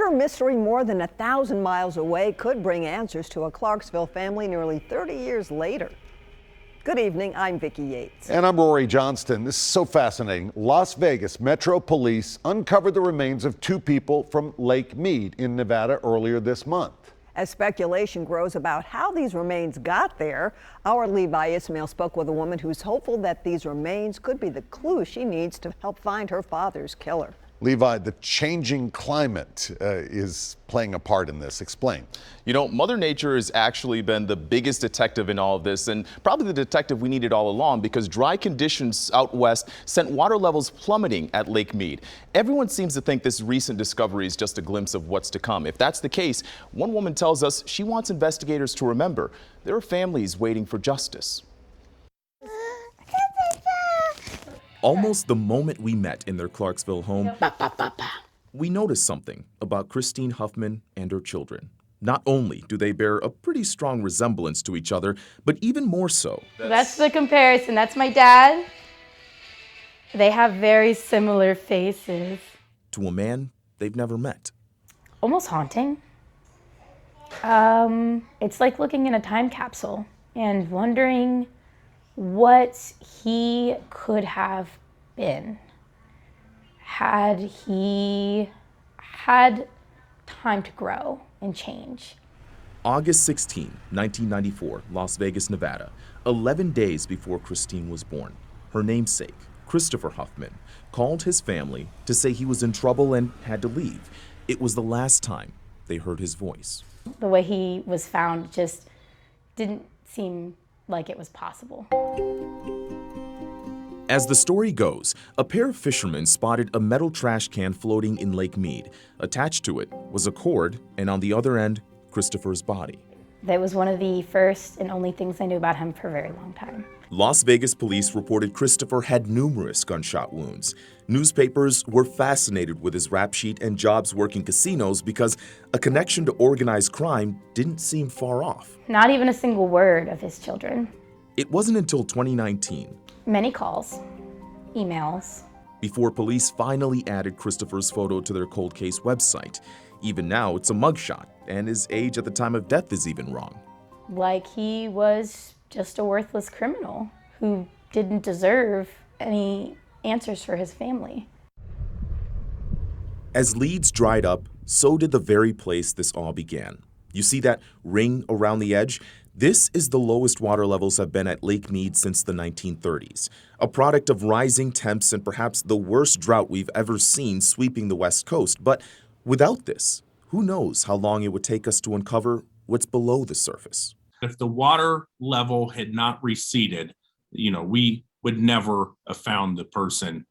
murder mystery more than 1,000 miles away could bring answers to a Clarksville family nearly 30 years later. Good evening, I'm Vicki Yates. And I'm Rory Johnston. This is so fascinating. Las Vegas Metro Police uncovered the remains of two people from Lake Mead in Nevada earlier this month. As speculation grows about how these remains got there, our Levi Ismail spoke with a woman who's hopeful that these remains could be the clue she needs to help find her father's killer. Levi, the changing climate is playing a part in this. Explain. You know, Mother Nature has actually been the biggest detective in all of this, and probably the detective we needed all along, because dry conditions out west sent water levels plummeting at Lake Mead. Everyone seems to think this recent discovery is just a glimpse of what's to come. If that's the case, one woman tells us she wants investigators to remember there are families waiting for justice. Almost the moment we met in their Clarksville home, we noticed something about Christine Huffman and her children. Not only do they bear a pretty strong resemblance to each other, but even more so. That's the comparison. That's my dad. They have very similar faces. To a man they've never met. Almost haunting. It's like looking in a time capsule and wondering what he could have been had he had time to grow and change. August 16, 1994, Las Vegas, Nevada, 11 days before Christine was born. Her namesake, Christopher Huffman, called his family to say he was in trouble and had to leave. It was the last time they heard his voice. The way he was found just didn't seem like it was possible. As the story goes, a pair of fishermen spotted a metal trash can floating in Lake Mead. Attached to it was a cord, and on the other end, Christopher's body. That was one of the first and only things I knew about him for a very long time. Las Vegas police reported Christopher had numerous gunshot wounds. Newspapers were fascinated with his rap sheet and jobs working casinos because a connection to organized crime didn't seem far off. Not even a single word of his children. It wasn't until 2019, Many calls, emails, before police finally added Christopher's photo to their cold case website. Even now, it's a mugshot, and his age at the time of death is even wrong. like he was just a worthless criminal who didn't deserve any answers for his family. As leads dried up, so did the very place this all began. You see that ring around the edge? This is the lowest water levels have been at Lake Mead since the 1930s, a product of rising temps and perhaps the worst drought we've ever seen sweeping the West Coast. But without this, who knows how long it would take us to uncover what's below the surface. If the water level had not receded, we would never have found the person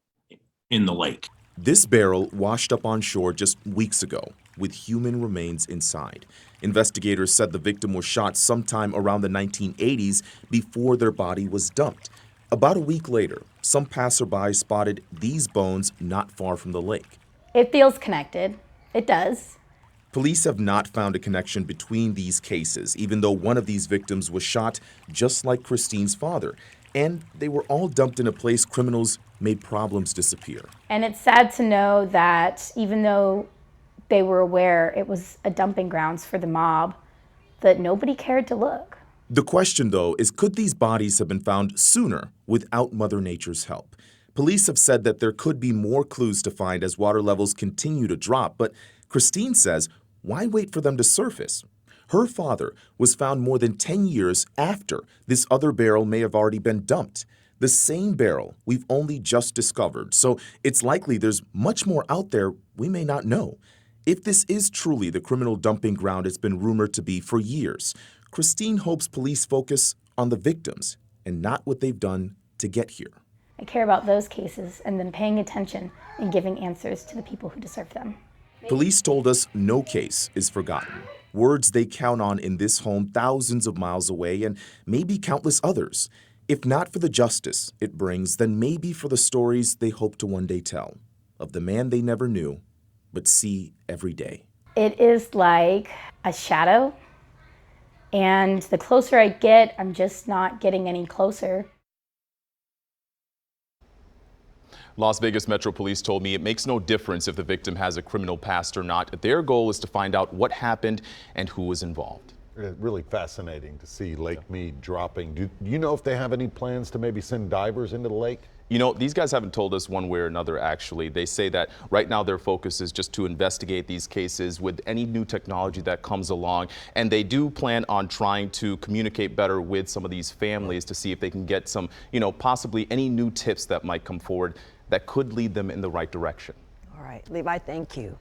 in the lake. This barrel washed up on shore just weeks ago with human remains inside. Investigators said the victim was shot sometime around the 1980s before their body was dumped. About a week later, some passerby spotted these bones not far from the lake. It feels connected. It does. Police have not found a connection between these cases, even though one of these victims was shot just like Christine's father. And they were all dumped in a place criminals made problems disappear. And it's sad to know that even though they were aware it was a dumping grounds for the mob, that nobody cared to look. The question, though, is could these bodies have been found sooner without Mother Nature's help? Police have said that there could be more clues to find as water levels continue to drop, but Christine says, why wait for them to surface? Her father was found more than 10 years after this other barrel may have already been dumped. The same barrel we've only just discovered, so it's likely there's much more out there we may not know. If this is truly the criminal dumping ground it's been rumored to be for years, Christine hopes police focus on the victims and not what they've done to get here. I care about those cases and then paying attention and giving answers to the people who deserve them. Police told us no case is forgotten. Words they count on in this home thousands of miles away and maybe countless others. If not for the justice it brings, then maybe for the stories they hope to one day tell of the man they never knew, but see every day. It is like a shadow, and the closer I get, I'm just not getting any closer. Las Vegas Metro Police told me it makes no difference if the victim has a criminal past or not. Their goal is to find out what happened and who was involved. Really fascinating to see Lake Mead dropping. Do you know if they have any plans to maybe send divers into the lake? You know, these guys haven't told us one way or another, actually. They say that right now their focus is just to investigate these cases with any new technology that comes along. And they do plan on trying to communicate better with some of these families to see if they can get some, possibly any new tips that might come forward that could lead them in the right direction. All right, Levi, thank you.